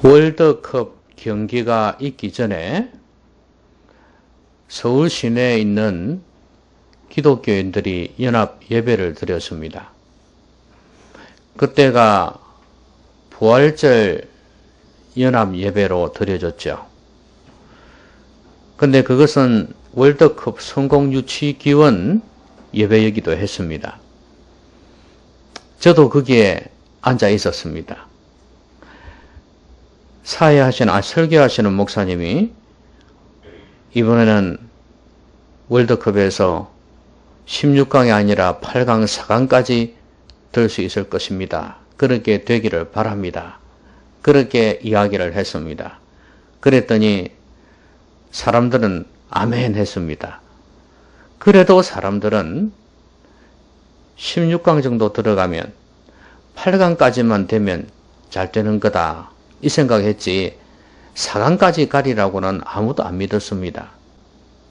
월드컵 경기가 있기 전에 서울 시내에 있는 기독교인들이 연합 예배를 드렸습니다. 그때가 부활절 연합 예배로 드려졌죠. 근데 그것은 월드컵 성공 유치 기원 예배이기도 했습니다. 저도 거기에 앉아 있었습니다. 설교하시는 목사님이 이번에는 월드컵에서 16강이 아니라 8강, 4강까지 들 수 있을 것입니다. 그렇게 되기를 바랍니다. 그렇게 이야기를 했습니다. 그랬더니 사람들은 아멘 했습니다. 그래도 사람들은 16강 정도 들어가면 8강까지만 되면 잘 되는 거다 이 생각했지 4강까지 가리라고는 아무도 안 믿었습니다.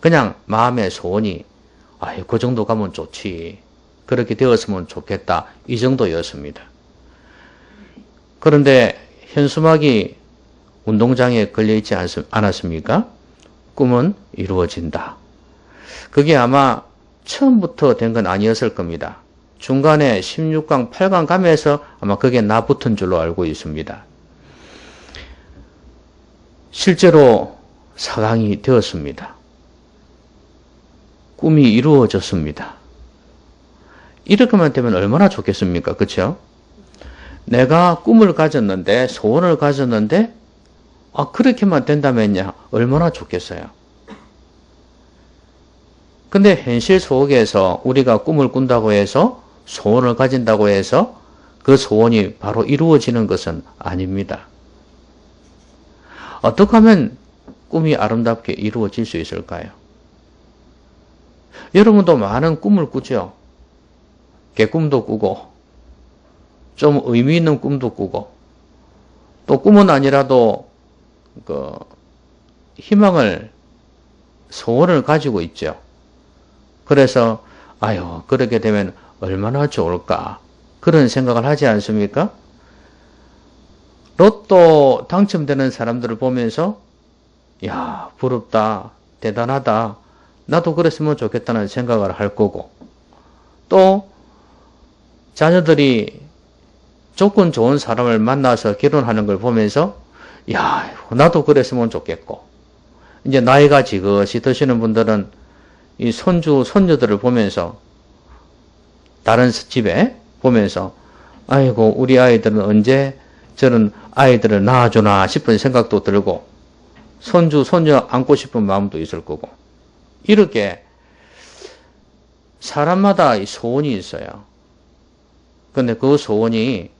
그냥 마음의 소원이 그 정도 가면 좋지, 그렇게 되었으면 좋겠다, 이 정도였습니다. 그런데 현수막이 운동장에 걸려있지 않았습니까? 꿈은 이루어진다. 그게 아마 처음부터 된 건 아니었을 겁니다. 중간에 16강, 8강 가면서 아마 그게 나붙은 줄로 알고 있습니다. 실제로 4강이 되었습니다. 꿈이 이루어졌습니다. 이렇게만 되면 얼마나 좋겠습니까? 그렇죠? 내가 꿈을 가졌는데, 소원을 가졌는데 그렇게만 된다면야 얼마나 좋겠어요. 근데 현실 속에서 우리가 꿈을 꾼다고 해서, 소원을 가진다고 해서 그 소원이 바로 이루어지는 것은 아닙니다. 어떻게 하면 꿈이 아름답게 이루어질 수 있을까요? 여러분도 많은 꿈을 꾸죠? 개꿈도 꾸고, 좀 의미 있는 꿈도 꾸고, 또 꿈은 아니라도 희망을, 소원을 가지고 있죠. 그래서 그렇게 되면 얼마나 좋을까, 그런 생각을 하지 않습니까? 로또 당첨되는 사람들을 보면서 부럽다, 대단하다, 나도 그랬으면 좋겠다는 생각을 할 거고, 또 자녀들이 조건 좋은 사람을 만나서 결혼하는 걸 보면서 나도 그랬으면 좋겠고, 이제 나이가 지긋이 드시는 분들은 이 손주, 손녀들을 보면서, 다른 집에 보면서 우리 아이들은 언제 저런 아이들을 낳아주나 싶은 생각도 들고, 손주, 손녀 안고 싶은 마음도 있을 거고, 이렇게 사람마다 이 소원이 있어요. 근데 그 소원이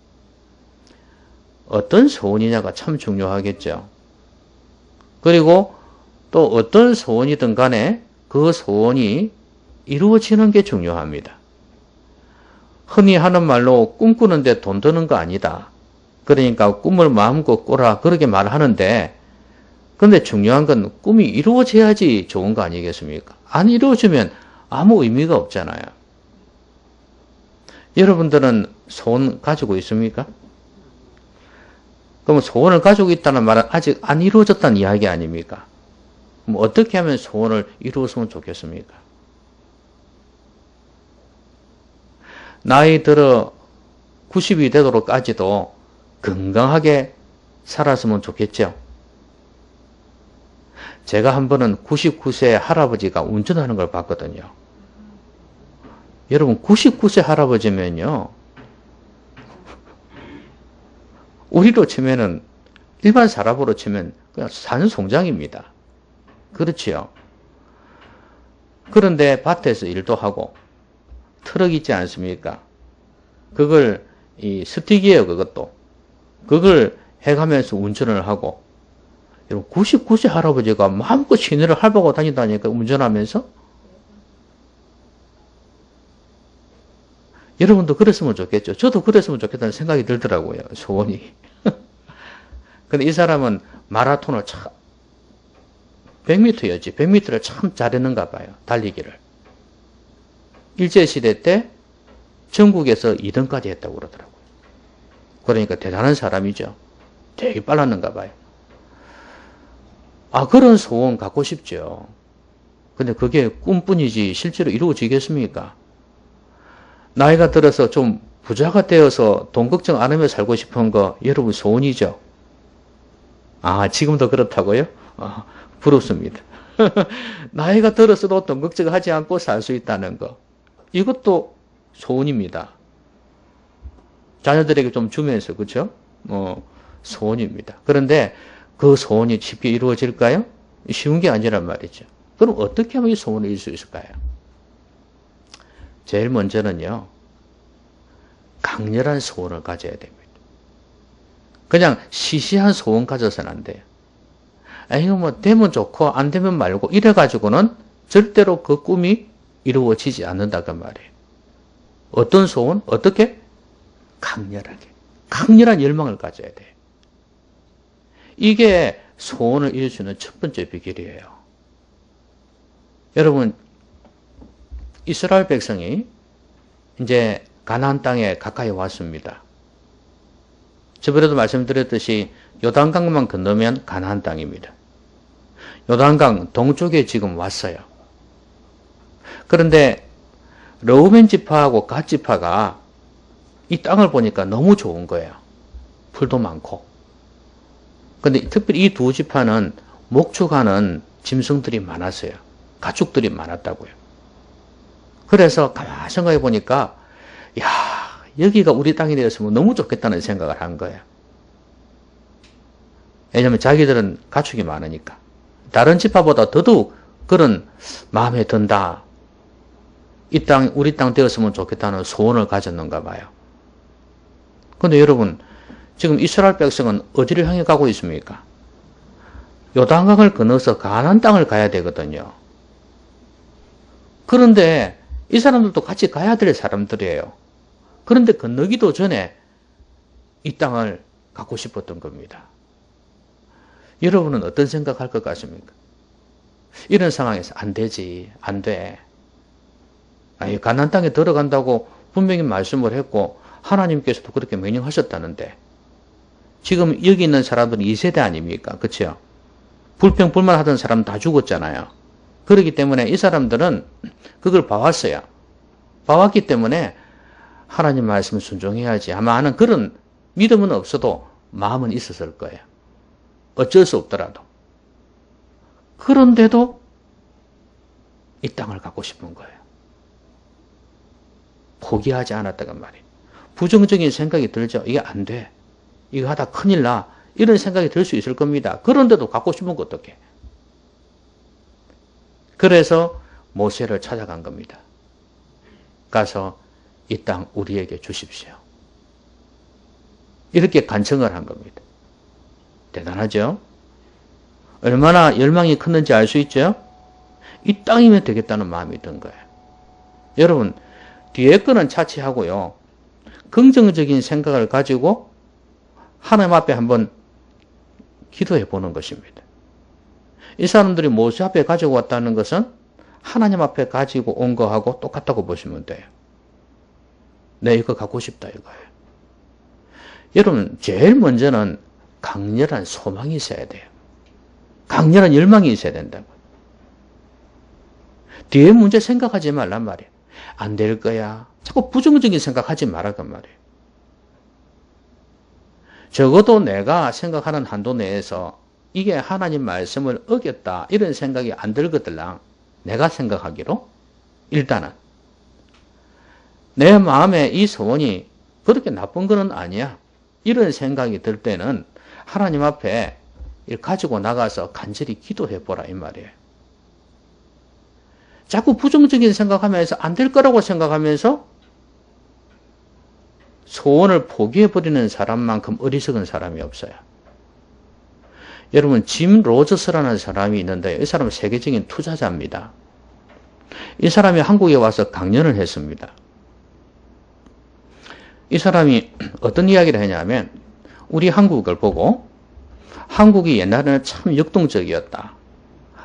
어떤 소원이냐가 참 중요하겠죠. 그리고 또 어떤 소원이든 간에 그 소원이 이루어지는 게 중요합니다. 흔히 하는 말로 꿈꾸는데 돈 드는 거 아니다, 그러니까 꿈을 마음껏 꿔라, 그렇게 말하는데, 근데 중요한 건 꿈이 이루어져야지 좋은 거 아니겠습니까? 안 이루어지면 아무 의미가 없잖아요. 여러분들은 소원 가지고 있습니까? 그럼 소원을 가지고 있다는 말은 아직 안 이루어졌다는 이야기 아닙니까? 그럼 어떻게 하면 소원을 이루었으면 좋겠습니까? 나이 들어 90이 되도록까지도 건강하게 살았으면 좋겠죠. 제가 한 번은 99세 할아버지가 운전하는 걸 봤거든요. 여러분, 99세 할아버지면요, 우리로 치면은, 일반 사람으로 치면 그냥 산송장입니다. 그렇지요? 그런데 밭에서 일도 하고, 트럭 있지 않습니까? 그걸, 스틱이에요, 그것도. 그걸 해가면서 운전을 하고, 99세 할아버지가 마음껏 시내를 핥아가고 다닌다니까, 운전하면서. 여러분도 그랬으면 좋겠죠. 저도 그랬으면 좋겠다는 생각이 들더라고요, 소원이. 근데 이 사람은 마라톤을 100m였지. 100m를 참 잘했는가 봐요, 달리기를. 일제시대 때 전국에서 2등까지 했다고 그러더라고요. 그러니까 대단한 사람이죠. 되게 빨랐는가 봐요. 그런 소원 갖고 싶죠. 근데 그게 꿈뿐이지 실제로 이루어지겠습니까? 나이가 들어서 좀 부자가 되어서 돈 걱정 안 하며 살고 싶은 거 여러분 소원이죠? 지금도 그렇다고요? 부럽습니다. 나이가 들어서도 돈 걱정하지 않고 살 수 있다는 거. 이것도 소원입니다. 자녀들에게 좀 주면서, 그렇죠? 소원입니다. 그런데 그 소원이 쉽게 이루어질까요? 쉬운 게 아니란 말이죠. 그럼 어떻게 하면 이 소원을 이룰 수 있을까요? 제일 먼저는요, 강렬한 소원을 가져야 됩니다. 그냥 시시한 소원 가져서는 안 돼요. 이거 뭐 되면 좋고 안 되면 말고 이래가지고는 절대로 그 꿈이 이루어지지 않는다고 말이에요. 어떤 소원? 어떻게? 강렬하게. 강렬한 열망을 가져야 돼요. 이게 소원을 이룰 수 있는 첫 번째 비결이에요. 여러분, 이스라엘 백성이 이제 가나안 땅에 가까이 왔습니다. 저번에도 말씀드렸듯이 요단강만 건너면 가나안 땅입니다. 요단강 동쪽에 지금 왔어요. 그런데 르우벤 지파하고 갓 지파가 이 땅을 보니까 너무 좋은 거예요. 풀도 많고. 근데 특별히 이 두 지파는 목축하는 짐승들이 많았어요. 가축들이 많았다고요. 그래서 가만히 생각해 보니까 여기가 우리 땅이 되었으면 너무 좋겠다는 생각을 한 거예요. 왜냐하면 자기들은 가축이 많으니까. 다른 지파보다 더더욱 그런 마음에 든다. 이 땅, 우리 땅 되었으면 좋겠다는 소원을 가졌는가 봐요. 근데 여러분, 지금 이스라엘 백성은 어디를 향해 가고 있습니까? 요단강을 건너서 가나안 땅을 가야 되거든요. 그런데 이 사람들도 같이 가야 될 사람들이에요. 그런데 건너기도 전에 이 땅을 갖고 싶었던 겁니다. 여러분은 어떤 생각할 것 같습니까? 이런 상황에서 안 되지, 안 돼. 가나안 땅에 들어간다고 분명히 말씀을 했고 하나님께서도 그렇게 명령하셨다는데 지금 여기 있는 사람들은 2세대 아닙니까? 그렇죠? 불평불만하던 사람 다 죽었잖아요. 그렇기 때문에 이 사람들은 그걸 봐왔어요. 봐왔기 때문에 하나님 말씀을 순종해야지 아마 하는 그런 믿음은 없어도 마음은 있었을 거예요. 어쩔 수 없더라도. 그런데도 이 땅을 갖고 싶은 거예요. 포기하지 않았다는 말이에요. 부정적인 생각이 들죠. 이게 안 돼. 이거 하다 큰일 나. 이런 생각이 들 수 있을 겁니다. 그런데도 갖고 싶은 거 어떡해. 그래서 모세를 찾아간 겁니다. 가서 이 땅 우리에게 주십시오. 이렇게 간청을 한 겁니다. 대단하죠? 얼마나 열망이 컸는지 알 수 있죠? 이 땅이면 되겠다는 마음이 든 거예요. 여러분, 뒤에 거는 차치하고요. 긍정적인 생각을 가지고 하나님 앞에 한번 기도해 보는 것입니다. 이 사람들이 모세 앞에 가지고 왔다는 것은 하나님 앞에 가지고 온 거하고 똑같다고 보시면 돼요. 내 이거 갖고 싶다 이거예요. 여러분, 제일 먼저는 강렬한 소망이 있어야 돼요. 강렬한 열망이 있어야 된다고. 뒤에 문제 생각하지 말란 말이에요. 안 될 거야. 자꾸 부정적인 생각하지 말란 말이에요. 적어도 내가 생각하는 한도 내에서 이게 하나님 말씀을 어겼다 이런 생각이 안 들거들랑 내가 생각하기로 일단은 내 마음에 이 소원이 그렇게 나쁜 건 아니야. 이런 생각이 들 때는 하나님 앞에 가지고 나가서 간절히 기도해 보라 이 말이에요. 자꾸 부정적인 생각하면서 안 될 거라고 생각하면서 소원을 포기해버리는 사람만큼 어리석은 사람이 없어요. 여러분, 짐 로저스라는 사람이 있는데 이 사람은 세계적인 투자자입니다. 이 사람이 한국에 와서 강연을 했습니다. 이 사람이 어떤 이야기를 했냐면 우리 한국을 보고 한국이 옛날에는 참 역동적이었다.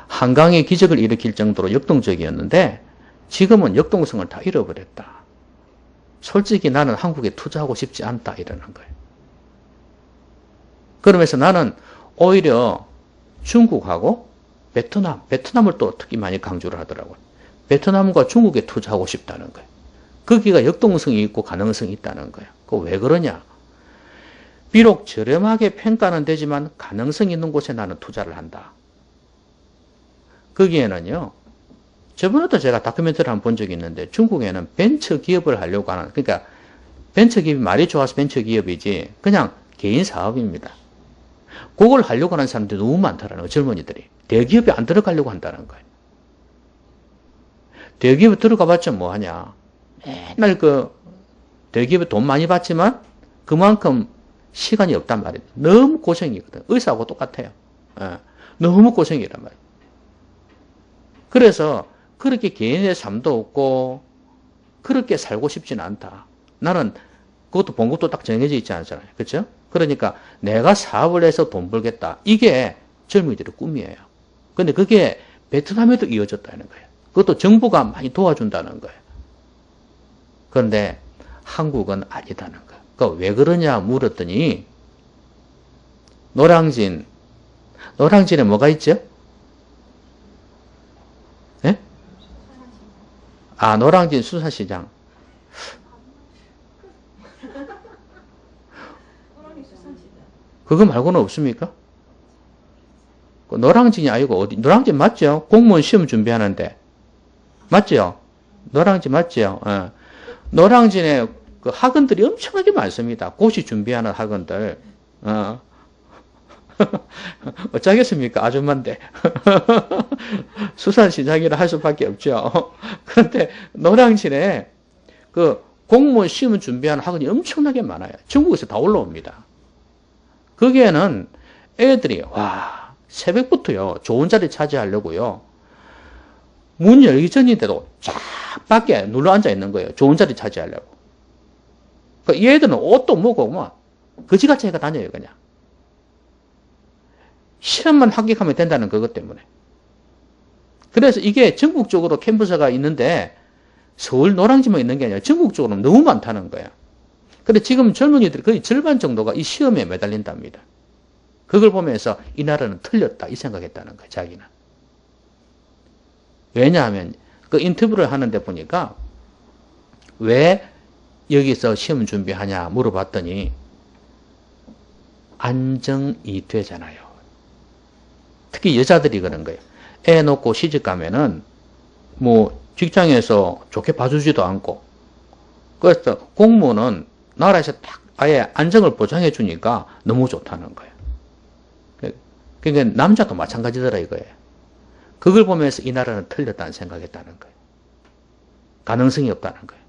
한강의 기적을 일으킬 정도로 역동적이었는데 지금은 역동성을 다 잃어버렸다. 솔직히 나는 한국에 투자하고 싶지 않다 이러는 거예요. 그러면서 나는 오히려 중국하고 베트남을 또 특히 많이 강조를 하더라고요. 베트남과 중국에 투자하고 싶다는 거예요. 거기가 역동성이 있고 가능성이 있다는 거예요. 그 왜 그러냐? 비록 저렴하게 평가는 되지만 가능성 있는 곳에 나는 투자를 한다. 거기에는요, 저번에도 제가 다큐멘터리를 한번 본 적이 있는데 중국에는 벤처 기업을 하려고 하는, 그러니까 벤처 기업이 말이 좋아서 벤처 기업이지 그냥 개인 사업입니다. 그걸 하려고 하는 사람들이 너무 많다라는 거예요. 젊은이들이. 대기업에 안 들어가려고 한다는 거예요. 대기업에 들어가봤자 뭐하냐. 맨날 대기업에 돈 많이 받지만 그만큼 시간이 없단 말이에요. 너무 고생이거든. 의사하고 똑같아요. 너무 고생이란 말이에요. 그래서 그렇게 개인의 삶도 없고 그렇게 살고 싶지는 않다. 나는 그것도 봉급도 딱 정해져 있지 않잖아요. 그렇죠? 그러니까 내가 사업을 해서 돈 벌겠다. 이게 젊은이들의 꿈이에요. 근데 그게 베트남에도 이어졌다는 거예요. 그것도 정부가 많이 도와준다는 거예요. 그런데 한국은 아니다는 거예요. 그러니까 왜 그러냐 물었더니 노량진에 뭐가 있죠? 예? 노량진 수산시장. 그거 말고는 없습니까? 노량진이 아니고 어디? 노량진 맞죠? 공무원 시험 준비하는데 맞죠? 노량진 맞죠? 노량진에 그 학원들이 엄청나게 많습니다. 고시 준비하는 학원들. 어쩌겠습니까? 아줌마인데. 수산시장이라 할 수밖에 없죠. 그런데 노량진에 그 공무원 시험 준비하는 학원이 엄청나게 많아요. 전국에서 다 올라옵니다. 거기에는 애들이 새벽부터요. 좋은 자리 차지하려고요. 문 열기 전인데도 쫙 밖에 눌러 앉아 있는 거예요. 좋은 자리 차지하려고. 그러니까 이 애들은 옷도 뭐고 거지같이 해가 다녀요. 그냥. 시험만 합격하면 된다는 그것 때문에. 그래서 이게 전국적으로 캠퍼스가 있는데 서울 노량진만 있는 게 아니라 전국적으로 너무 많다는 거야. 근데 지금 젊은이들이 거의 절반 정도가 이 시험에 매달린답니다. 그걸 보면서 이 나라는 틀렸다 이 생각했다는 거야. 자기는. 왜냐하면 그 인터뷰를 하는데 보니까 왜 여기서 시험 준비하냐 물어봤더니 안정이 되잖아요. 특히 여자들이 그런 거예요. 애 놓고 시집 가면은 뭐 직장에서 좋게 봐주지도 않고 그래서 공무원은 나라에서 딱 아예 안정을 보장해 주니까 너무 좋다는 거예요. 그러니까 남자도 마찬가지더라 이거예요. 그걸 보면서 이 나라는 틀렸다는 생각했다는 거예요. 가능성이 없다는 거예요.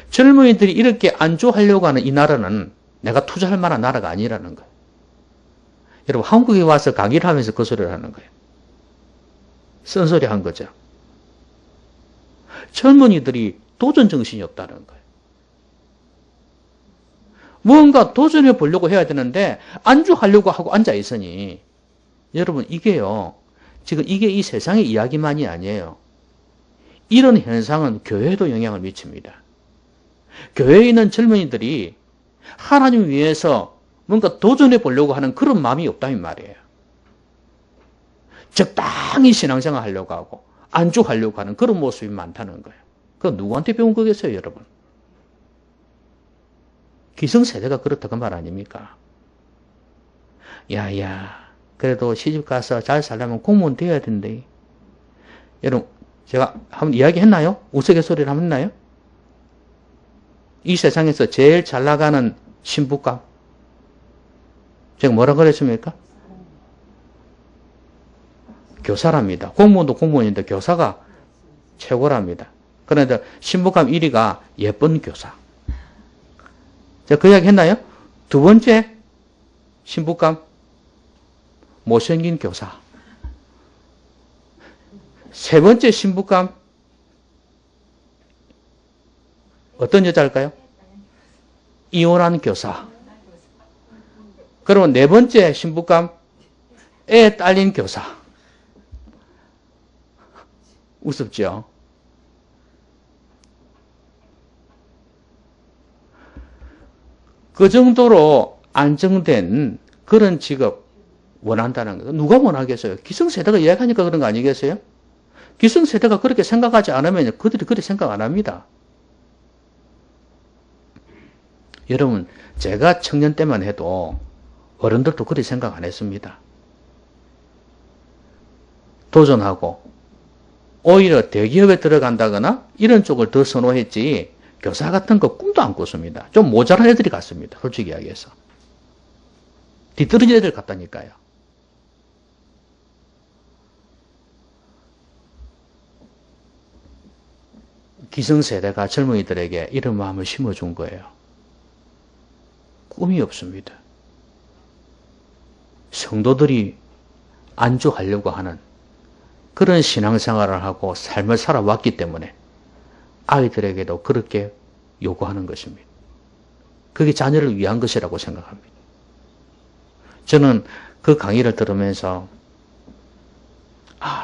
젊은이들이 이렇게 안주하려고 하는 이 나라는 내가 투자할 만한 나라가 아니라는 거예요. 여러분 한국에 와서 강의를 하면서 그 소리를 하는 거예요. 쓴소리 한 거죠. 젊은이들이 도전 정신이 없다는 거예요. 뭔가 도전해 보려고 해야 되는데 안주하려고 하고 앉아 있으니 여러분 이게요. 지금 이게 이 세상의 이야기만이 아니에요. 이런 현상은 교회에도 영향을 미칩니다. 교회에 있는 젊은이들이 하나님 위해서 뭔가 도전해 보려고 하는 그런 마음이 없다는 말이에요. 적당히 신앙생활 하려고 하고 안주하려고 하는 그런 모습이 많다는 거예요. 그건 누구한테 배운 거겠어요, 여러분? 기성세대가 그렇다 그 말 아닙니까? 그래도 시집가서 잘 살려면 공무원 되어야 된대. 여러분 제가 한번 이야기했나요? 우스갯소리를 한번 했나요? 이 세상에서 제일 잘 나가는 신부감 제가 뭐라 그랬습니까? 교사랍니다. 공무원도 공무원인데 교사가 최고랍니다. 그런데 신부감 1위가 예쁜 교사. 제가 그 이야기 했나요? 두 번째 신부감 못생긴 교사. 세 번째 신부감 어떤 여자일까요? 이혼한 교사. 그러면 네 번째 신부감 애 딸린 교사. 우습죠? 그 정도로 안정된 그런 직업 원한다는 거. 누가 원하겠어요? 기성세대가 이야기하니까 그런 거 아니겠어요? 기성세대가 그렇게 생각하지 않으면 그들이 그렇게 생각 안 합니다. 여러분, 제가 청년 때만 해도 어른들도 그렇게 생각 안 했습니다. 도전하고 오히려 대기업에 들어간다거나 이런 쪽을 더 선호했지 교사 같은 거 꿈도 안 꿨습니다. 좀 모자란 애들이 갔습니다. 솔직히 이야기해서. 뒤떨어진 애들 같다니까요. 기성세대가 젊은이들에게 이런 마음을 심어준 거예요. 꿈이 없습니다. 성도들이 안주하려고 하는 그런 신앙생활을 하고 삶을 살아왔기 때문에 아이들에게도 그렇게 요구하는 것입니다. 그게 자녀를 위한 것이라고 생각합니다. 저는 그 강의를 들으면서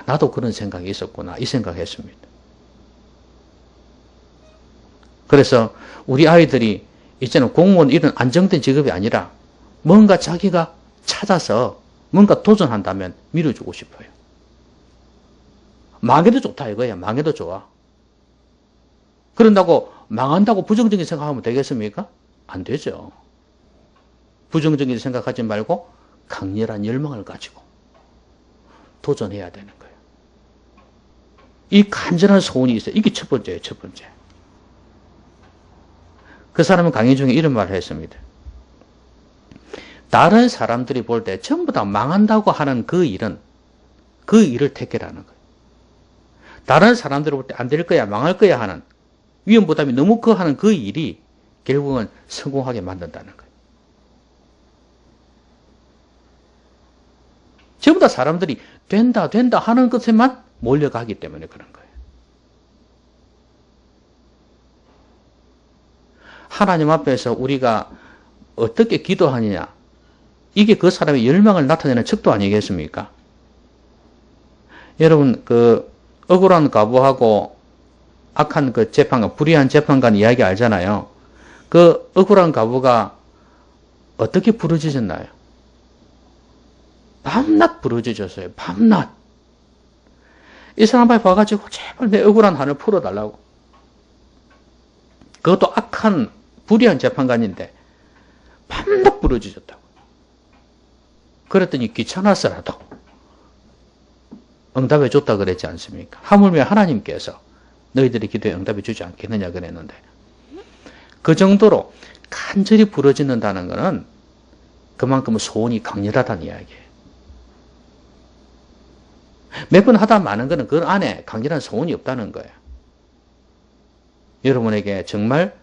나도 그런 생각이 있었구나 이 생각했습니다. 그래서 우리 아이들이 이제는 공무원 이런 안정된 직업이 아니라 뭔가 자기가 찾아서 뭔가 도전한다면 밀어주고 싶어요. 망해도 좋다 이거야. 망해도 좋아. 그런다고 망한다고 부정적인 생각하면 되겠습니까? 안 되죠. 부정적인 생각하지 말고 강렬한 열망을 가지고 도전해야 되는 거예요. 이 간절한 소원이 있어요. 이게 첫 번째예요. 첫 번째. 그 사람은 강의 중에 이런 말을 했습니다. 다른 사람들이 볼 때 전부 다 망한다고 하는 그 일을 택해라는 거예요. 다른 사람들이 볼 때 안 될 거야, 망할 거야 하는 위험 부담이 너무 커하는 그 일이 결국은 성공하게 만든다는 거예요. 전부 다 사람들이 된다 하는 것에만 몰려가기 때문에 그런 거예요. 하나님 앞에서 우리가 어떻게 기도하느냐, 이게 그 사람의 열망을 나타내는 척도 아니겠습니까? 여러분, 그 억울한 과부하고 악한 그 재판관, 불의한 재판관 이야기 알잖아요. 그 억울한 과부가 어떻게 부르짖었나요? 밤낮 부르짖었어요. 밤낮. 이 사람 앞에 와가지고 제발 내 억울한 한을 풀어달라고. 그것도 악한 불의한 재판관인데 밤낮 부르짖었다고. 그랬더니 귀찮아서라도 응답해 줬다 그랬지 않습니까? 하물며 하나님께서 너희들의 기도에 응답해 주지 않겠느냐 그랬는데, 그 정도로 간절히 부르짖는다는 것은 그만큼 소원이 강렬하다는 이야기예요. 몇 번 하다 마는 것은 그 안에 강렬한 소원이 없다는 거예요. 여러분에게 정말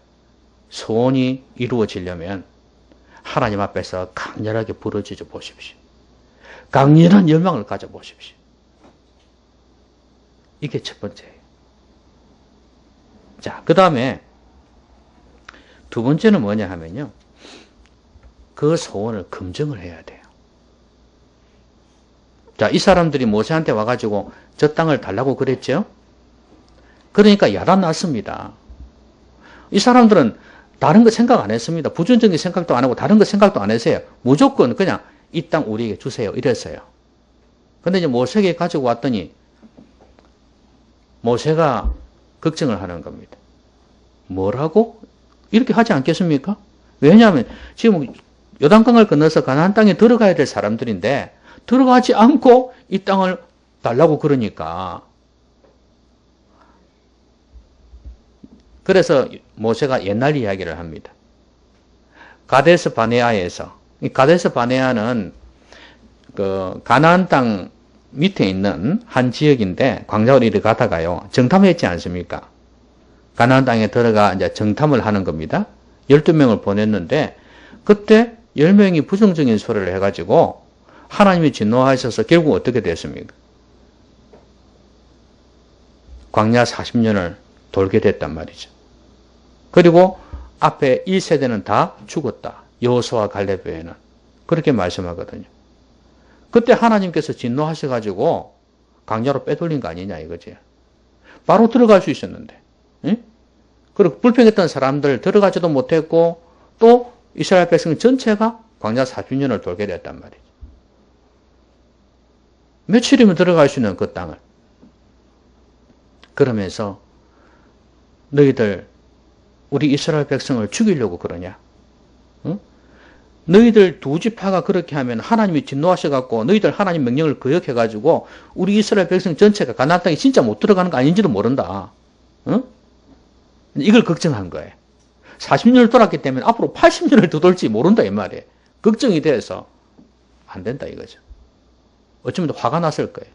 소원이 이루어지려면 하나님 앞에서 강렬하게 부르짖어 보십시오. 강렬한 열망을 가져보십시오. 이게 첫 번째예요. 자, 그 다음에 두 번째는 뭐냐 하면요, 그 소원을 검증을 해야 돼요. 자, 이 사람들이 모세한테 와가지고 저 땅을 달라고 그랬죠? 그러니까 야단났습니다. 이 사람들은 다른 거 생각 안 했습니다. 부정적인 생각도 안 하고 다른 거 생각도 안 했어요. 무조건 그냥 이 땅 우리에게 주세요 이랬어요. 근데 이제 모세에게 가지고 왔더니 모세가 걱정을 하는 겁니다. 뭐라고? 이렇게 하지 않겠습니까? 왜냐하면 지금 요단강을 건너서 가나안 땅에 들어가야 될 사람들인데 들어가지 않고 이 땅을 달라고 그러니까. 그래서 모세가 옛날 이야기를 합니다. 가데스 바네아에서, 이 가데스 바네아는 그 가나안 땅 밑에 있는 한 지역인데 광야를 이리 가다가요 정탐했지 않습니까? 가나안 땅에 들어가 이제 정탐을 하는 겁니다. 12명을 보냈는데 그때 10명이 부정적인 소리를 해가지고 하나님이 진노하셔서 결국 어떻게 됐습니까? 광야 40년을 돌게 됐단 말이죠. 그리고 앞에 1세대는 다 죽었다. 여호수아 갈렙 외에는. 그렇게 말씀하거든요. 그때 하나님께서 진노하셔가지고 광야로 빼돌린 거 아니냐 이거지. 바로 들어갈 수 있었는데. 응? 그리고 불평했던 사람들 들어가지도 못했고 또 이스라엘 백성 전체가 광야 40년을 돌게 됐단 말이죠. 며칠이면 들어갈 수 있는 그 땅을. 그러면서 너희들 우리 이스라엘 백성을 죽이려고 그러냐? 응? 너희들 두 지파가 그렇게 하면 하나님이 진노하셔갖고 너희들 하나님 명령을 거역해가지고 우리 이스라엘 백성 전체가 가나안 땅에 진짜 못 들어가는 거 아닌지도 모른다. 응? 이걸 걱정한 거예요. 40년을 돌았기 때문에 앞으로 80년을 더 돌지 모른다 이 말이에요. 걱정이 돼서 안 된다 이거죠. 어쩌면 더 화가 났을 거예요.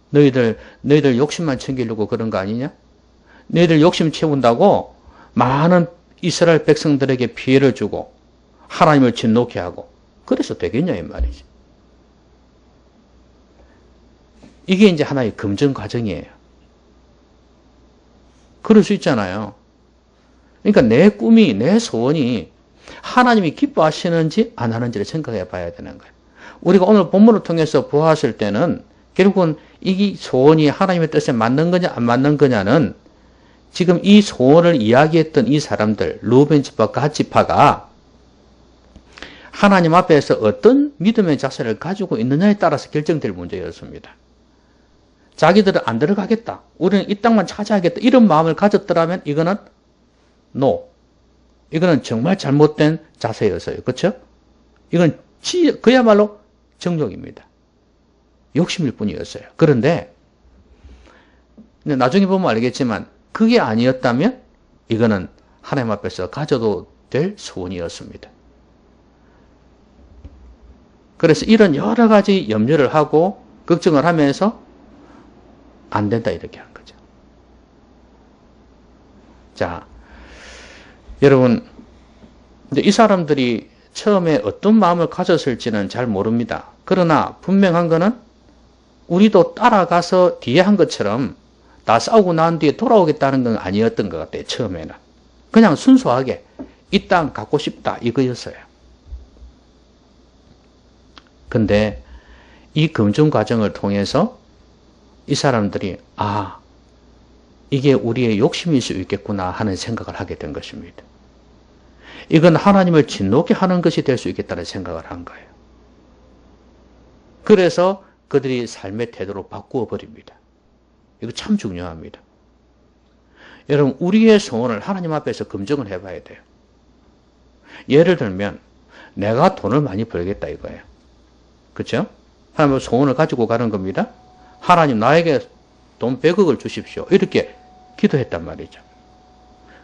너희들 욕심만 챙기려고 그런 거 아니냐? 너희들 욕심 채운다고 많은 이스라엘 백성들에게 피해를 주고 하나님을 진노케 하고 그래서 되겠냐 이 말이지. 이게 이제 하나의 검증 과정이에요. 그럴 수 있잖아요. 그러니까 내 꿈이, 내 소원이 하나님이 기뻐하시는지 안 하는지를 생각해 봐야 되는 거예요. 우리가 오늘 본문을 통해서 보았을 때는 결국은 이 소원이 하나님의 뜻에 맞는 거냐 안 맞는 거냐는 지금 이 소원을 이야기했던 이 사람들, 루벤 지파, 갓 지파가 하나님 앞에서 어떤 믿음의 자세를 가지고 있느냐에 따라서 결정될 문제였습니다. 자기들은 안 들어가겠다. 우리는 이 땅만 차지하겠다. 이런 마음을 가졌더라면 이거는 no. 이거는 정말 잘못된 자세였어요. 그렇죠? 이건 그야말로 정욕입니다. 욕심일 뿐이었어요. 그런데 나중에 보면 알겠지만 그게 아니었다면 이거는 하나님 앞에서 가져도 될 소원이었습니다. 그래서 이런 여러 가지 염려를 하고 걱정을 하면서 안 된다 이렇게 한 거죠. 자, 여러분 이제 이 사람들이 처음에 어떤 마음을 가졌을지는 잘 모릅니다. 그러나 분명한 거는 우리도 따라가서 뒤에 한 것처럼 다 싸우고 난 뒤에 돌아오겠다는 건 아니었던 것 같아요. 처음에는. 그냥 순수하게 이 땅 갖고 싶다 이거였어요. 근데 이 검증 과정을 통해서 이 사람들이 이게 우리의 욕심일 수 있겠구나 하는 생각을 하게 된 것입니다. 이건 하나님을 진노케 하는 것이 될 수 있겠다는 생각을 한 거예요. 그래서 그들이 삶의 태도로 바꾸어 버립니다. 이거 참 중요합니다. 여러분 우리의 소원을 하나님 앞에서 검증을 해봐야 돼요. 예를 들면 내가 돈을 많이 벌겠다 이거예요. 그렇죠? 하나님의 소원을 가지고 가는 겁니다. 하나님 나에게 돈 100억을 주십시오. 이렇게 기도했단 말이죠.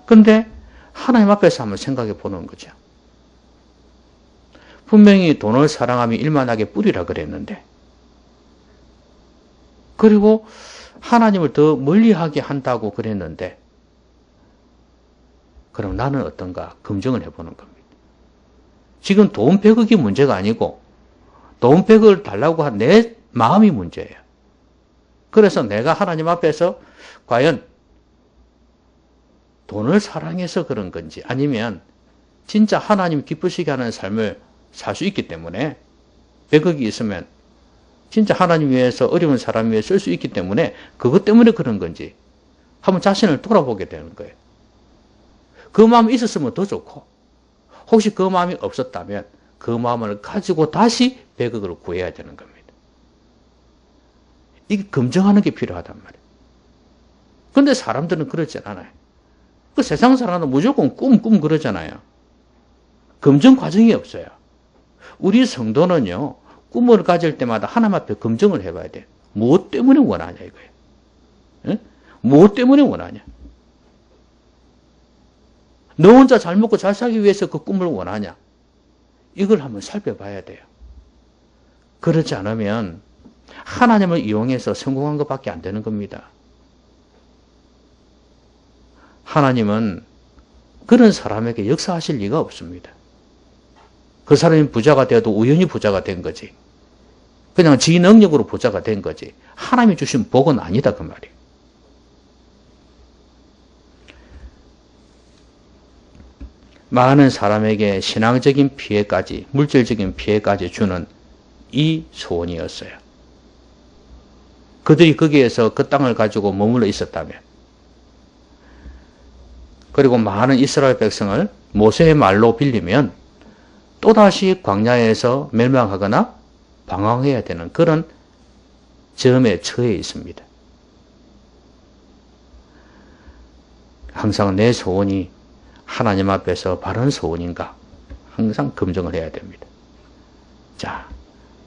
그런데 하나님 앞에서 한번 생각해 보는 거죠. 분명히 돈을 사랑하며 일만하게 뿌리라 그랬는데 그리고 하나님을 더 멀리하게 한다고 그랬는데 그럼 나는 어떤가 검증을 해보는 겁니다. 지금 돈 100억이 문제가 아니고 돈 100억을 달라고 한 내 마음이 문제예요. 그래서 내가 하나님 앞에서 과연 돈을 사랑해서 그런 건지 아니면 진짜 하나님 기쁘시게 하는 삶을 살 수 있기 때문에 100억이 있으면 진짜 하나님 위해서 어려운 사람 위해 쓸 수 있기 때문에 그것 때문에 그런 건지 한번 자신을 돌아보게 되는 거예요. 그 마음이 있었으면 더 좋고 혹시 그 마음이 없었다면 그 마음을 가지고 다시 100억을 구해야 되는 겁니다. 이게 검증하는 게 필요하단 말이에요. 그런데 사람들은 그렇지 않아요. 그 세상 사람은 무조건 꿈 그러잖아요. 검증 과정이 없어요. 우리 성도는요. 꿈을 가질 때마다 하나님 앞에 검증을 해봐야 돼요. 무엇 때문에 원하냐 이거예요. 예? 무엇 때문에 원하냐. 너 혼자 잘 먹고 잘 살기 위해서 그 꿈을 원하냐. 이걸 한번 살펴봐야 돼요. 그렇지 않으면 하나님을 이용해서 성공한 것밖에 안 되는 겁니다. 하나님은 그런 사람에게 역사하실 리가 없습니다. 그 사람이 부자가 되어도 우연히 부자가 된 거지. 그냥 지 능력으로 부자가 된 거지. 하나님이 주신 복은 아니다 그 말이에요. 많은 사람에게 신앙적인 피해까지 물질적인 피해까지 주는 이 소원이었어요. 그들이 거기에서 그 땅을 가지고 머물러 있었다면 그리고 많은 이스라엘 백성을 모세의 말로 빌리면 또다시 광야에서 멸망하거나 방황해야 되는 그런 점에 처해 있습니다. 항상 내 소원이 하나님 앞에서 바른 소원인가 항상 검증을 해야 됩니다. 자,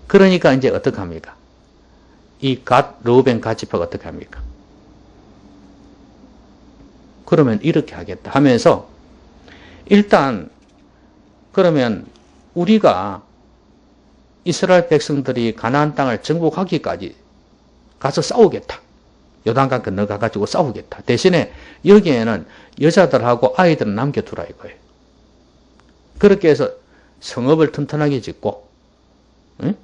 그러니까 이제 어떻게 합니까? 이 르우벤 갓지파가 어떻게 합니까? 그러면 이렇게 하겠다 하면서 일단 그러면 우리가 이스라엘 백성들이 가나안 땅을 정복하기까지 가서 싸우겠다. 요단강 건너가 가지고 싸우겠다. 대신에 여기에는 여자들하고 아이들은 남겨두라 이거예요. 그렇게 해서 성읍을 튼튼하게 짓고 응?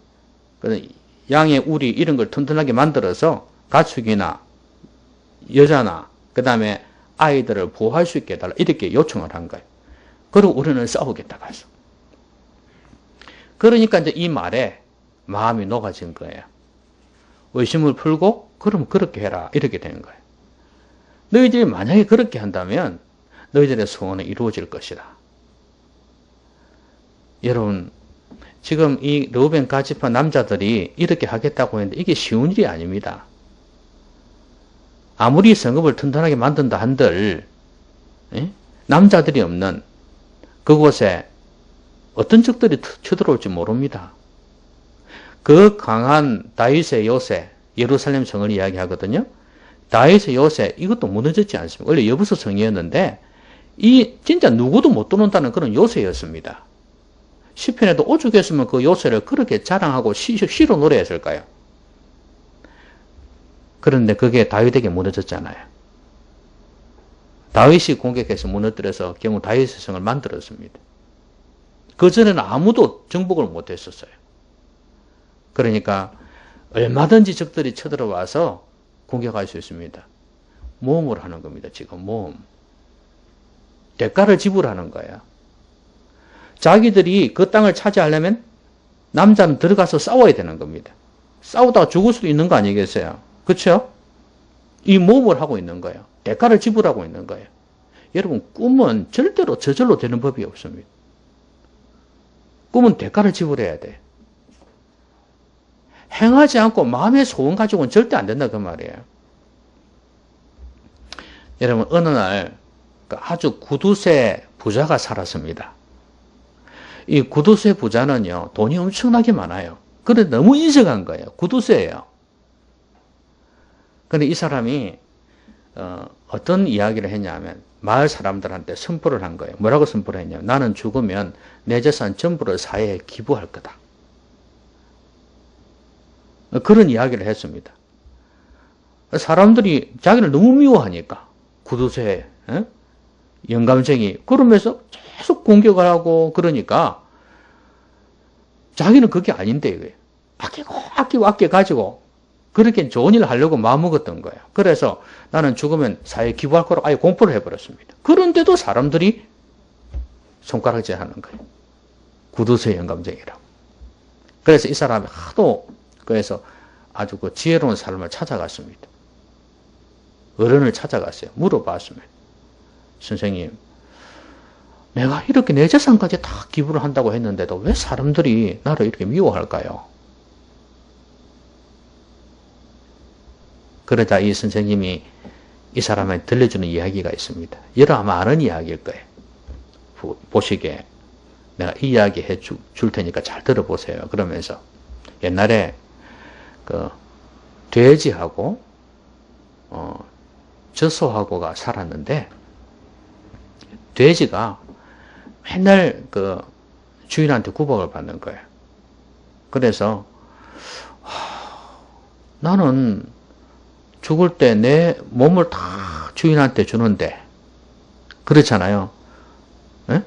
양의 우리 이런 걸 튼튼하게 만들어서 가축이나 여자나 그 다음에 아이들을 보호할 수 있게 해달라 이렇게 요청을 한 거예요. 그리고 우리는 싸우겠다 가서. 그러니까 이제 이 말에 마음이 녹아진 거예요. 의심을 풀고 그럼 그렇게 해라 이렇게 되는 거예요. 너희들이 만약에 그렇게 한다면 너희들의 소원은 이루어질 것이다. 여러분 지금 이 르우벤 갓지파 남자들이 이렇게 하겠다고 했는데 이게 쉬운 일이 아닙니다. 아무리 성읍을 튼튼하게 만든다 한들 남자들이 없는 그곳에 어떤 적들이 쳐들어올지 모릅니다. 그 강한 다윗의 요새, 예루살렘 성을 이야기하거든요. 다윗의 요새 이것도 무너졌지 않습니까? 원래 여부서 성이었는데 이 진짜 누구도 못 들어온다는 그런 요새였습니다. 시편에도 오죽했으면 그 요새를 그렇게 자랑하고 시로 노래했을까요? 그런데 그게 다윗에게 무너졌잖아요. 다윗이 공격해서 무너뜨려서 결국 다윗의 성을 만들었습니다. 그전에는 아무도 정복을 못했었어요. 그러니까 얼마든지 적들이 쳐들어와서 공격할 수 있습니다. 모험을 하는 겁니다. 지금 모험. 대가를 지불하는 거예요. 자기들이 그 땅을 차지하려면 남자는 들어가서 싸워야 되는 겁니다. 싸우다가 죽을 수도 있는 거 아니겠어요? 그렇죠? 이 모험을 하고 있는 거예요. 대가를 지불하고 있는 거예요. 여러분 꿈은 절대로 저절로 되는 법이 없습니다. 꿈은 대가를 지불해야 돼. 행하지 않고 마음의 소원 가지고는 절대 안 된다 그 말이에요. 여러분 어느 날 아주 구두쇠 부자가 살았습니다. 이 구두쇠 부자는요 돈이 엄청나게 많아요. 그런데 너무 인색한 거예요. 구두쇠예요. 그런데 이 사람이 어떤 이야기를 했냐면 마을 사람들한테 선포를 한 거예요. 뭐라고 선포를 했냐면 나는 죽으면 내 재산 전부를 사회에 기부할 거다. 그런 이야기를 했습니다. 사람들이 자기를 너무 미워하니까 구두쇠 영감쟁이 그러면서 계속 공격을 하고 그러니까 자기는 그게 아닌데 이거예요. 아끼고 가지고 그렇게 좋은 일을 하려고 마음먹었던 거예요. 그래서 나는 죽으면 사회에 기부할 거라고 아예 공포를 해버렸습니다. 그런데도 사람들이 손가락질 하는 거예요. 구두쇠 영감쟁이라고. 그래서 이 사람이 하도 그래서 아주 그 지혜로운 사람을 찾아갔습니다. 어른을 찾아갔어요. 물어봤습니다. 선생님, 내가 이렇게 내 재산까지 다 기부를 한다고 했는데도 왜 사람들이 나를 이렇게 미워할까요? 그러자 이 선생님이 이 사람한테 들려주는 이야기가 있습니다. 여러분 아마 아는 이야기일 거예요. 보시기에 내가 이 이야기 해줄 테니까 잘 들어보세요. 그러면서 옛날에 그 돼지하고 젖소하고가 살았는데 돼지가 맨날 그 주인한테 구박을 받는 거예요. 그래서 나는 죽을 때 내 몸을 다 주인한테 주는데 그렇잖아요. 에?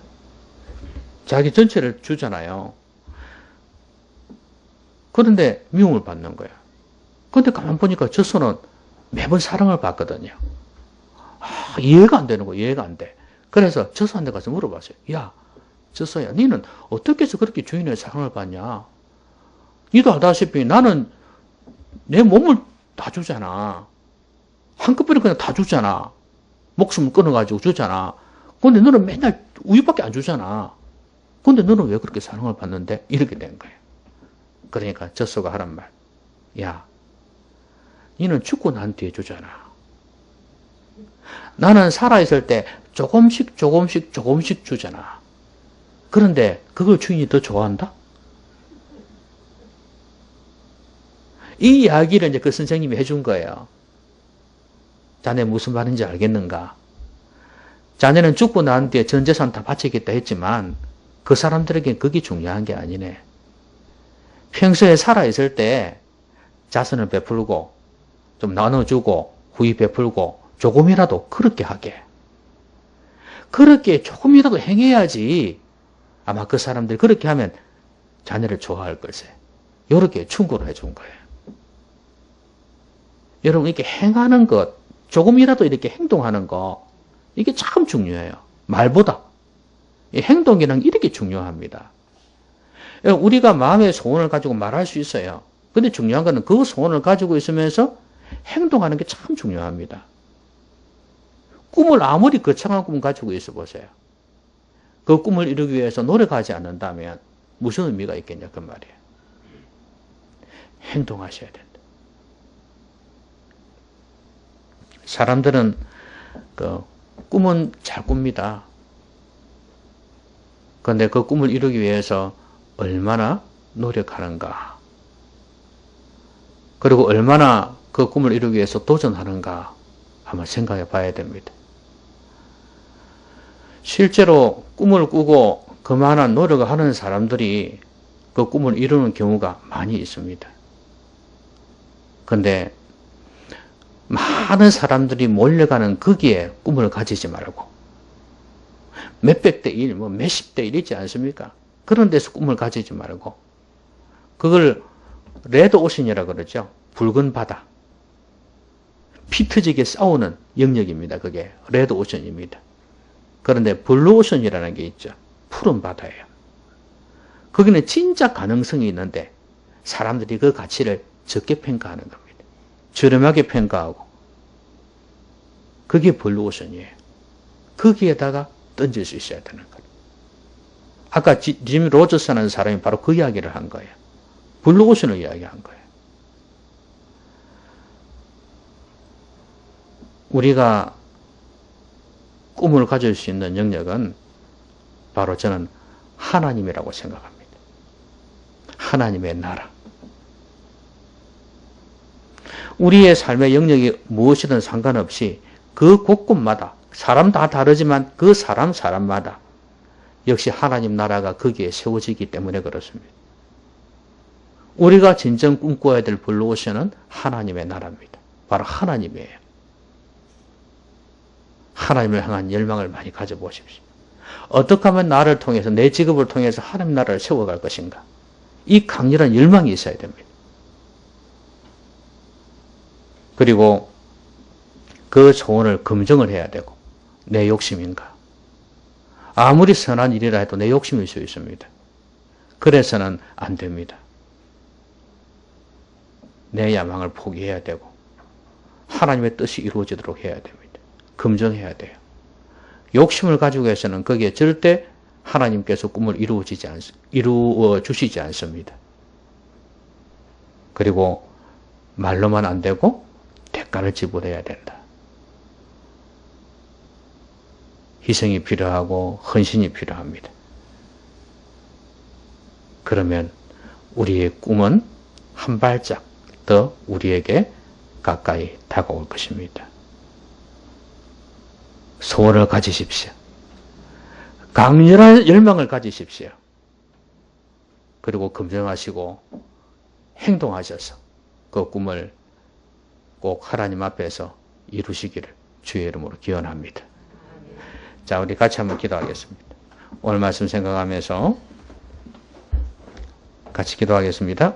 자기 전체를 주잖아요. 그런데 미움을 받는 거예요. 그런데 가만 보니까 젖소는 매번 사랑을 받거든요. 이해가 안 되는 거예요. 이해가 안 돼. 그래서 젖소한테 가서 물어봤어요. 야, 젖소야, 너는 어떻게 해서 그렇게 주인의 사랑을 받냐? 너도 알다시피 나는 내 몸을 다 주잖아. 한꺼번에 그냥 다 주잖아. 목숨을 끊어가지고 주잖아. 근데 너는 맨날 우유밖에 안 주잖아. 근데 너는 왜 그렇게 사랑을 받는데? 이렇게 된 거예요. 그러니까 젖소가 하란 말. 야, 너는 죽고 난 뒤에 주잖아. 나는 살아있을 때 조금씩 주잖아. 그런데 그걸 주인이 더 좋아한다? 이 이야기를 이제 그 선생님이 해준 거예요. 자네 무슨 말인지 알겠는가? 자네는 죽고 난 뒤에 전 재산 다 바치겠다 했지만 그 사람들에겐 그게 중요한 게 아니네. 평소에 살아있을 때 자선을 베풀고 좀 나눠주고 후히 베풀고 조금이라도 그렇게 하게. 그렇게 조금이라도 행해야지 아마 그 사람들이 그렇게 하면 자네를 좋아할 걸세. 이렇게 충고를 해준 거예요. 여러분 이렇게 행하는 것, 조금이라도 이렇게 행동하는 거 이게 참 중요해요. 말보다. 이 행동이란 이렇게 중요합니다. 우리가 마음의 소원을 가지고 말할 수 있어요. 근데 중요한 거는 그 소원을 가지고 있으면서 행동하는 게 참 중요합니다. 꿈을 아무리 거창한 꿈 가지고 있어 보세요. 그 꿈을 이루기 위해서 노력하지 않는다면 무슨 의미가 있겠냐 그 말이에요. 행동하셔야 된다. 사람들은 그 꿈은 잘 꿉니다. 그런데 그 꿈을 이루기 위해서 얼마나 노력하는가. 그리고 얼마나 그 꿈을 이루기 위해서 도전하는가 한번 생각해 봐야 됩니다. 실제로 꿈을 꾸고 그만한 노력을 하는 사람들이 그 꿈을 이루는 경우가 많이 있습니다. 그런데 많은 사람들이 몰려가는 거기에 꿈을 가지지 말고 몇백 대 1, 몇십 대 1 있지 않습니까? 그런 데서 꿈을 가지지 말고 그걸 레드 오션이라 그러죠. 붉은 바다. 피 터지게 싸우는 영역입니다. 그게 레드 오션입니다. 그런데 블루 오션이라는 게 있죠. 푸른 바다예요. 거기는 진짜 가능성이 있는데 사람들이 그 가치를 적게 평가하는 겁니다. 저렴하게 평가하고 그게 블루 오션이에요. 거기에다가 던질 수 있어야 되는 거예요. 아까 짐 로저스라는 사람이 바로 그 이야기를 한 거예요. 블루 오션을 이야기한 거예요. 우리가 꿈을 가질 수 있는 영역은 바로 저는 하나님이라고 생각합니다. 하나님의 나라. 우리의 삶의 영역이 무엇이든 상관없이 그 곳곳마다 사람 다 다르지만 그 사람마다 역시 하나님 나라가 거기에 세워지기 때문에 그렇습니다. 우리가 진정 꿈꿔야 될 블루오션은 하나님의 나라입니다. 바로 하나님이에요. 하나님을 향한 열망을 많이 가져보십시오. 어떻게 하면 나를 통해서 내 직업을 통해서 하나님 나라를 세워갈 것인가. 이 강렬한 열망이 있어야 됩니다. 그리고 그 소원을 검증을 해야 되고 내 욕심인가. 아무리 선한 일이라 해도 내 욕심일 수 있습니다. 그래서는 안 됩니다. 내 야망을 포기해야 되고 하나님의 뜻이 이루어지도록 해야 됩니다. 검증해야 돼요. 욕심을 가지고 해서는 거기에 절대 하나님께서 꿈을 이루어 주시지 않습니다. 그리고 말로만 안 되고 대가를 지불해야 된다. 희생이 필요하고 헌신이 필요합니다. 그러면 우리의 꿈은 한 발짝 더 우리에게 가까이 다가올 것입니다. 소원을 가지십시오. 강렬한 열망을 가지십시오. 그리고 검증하시고 행동하셔서 그 꿈을 꼭 하나님 앞에서 이루시기를 주의 이름으로 기원합니다. 자, 우리 같이 한번 기도하겠습니다. 오늘 말씀 생각하면서 같이 기도하겠습니다.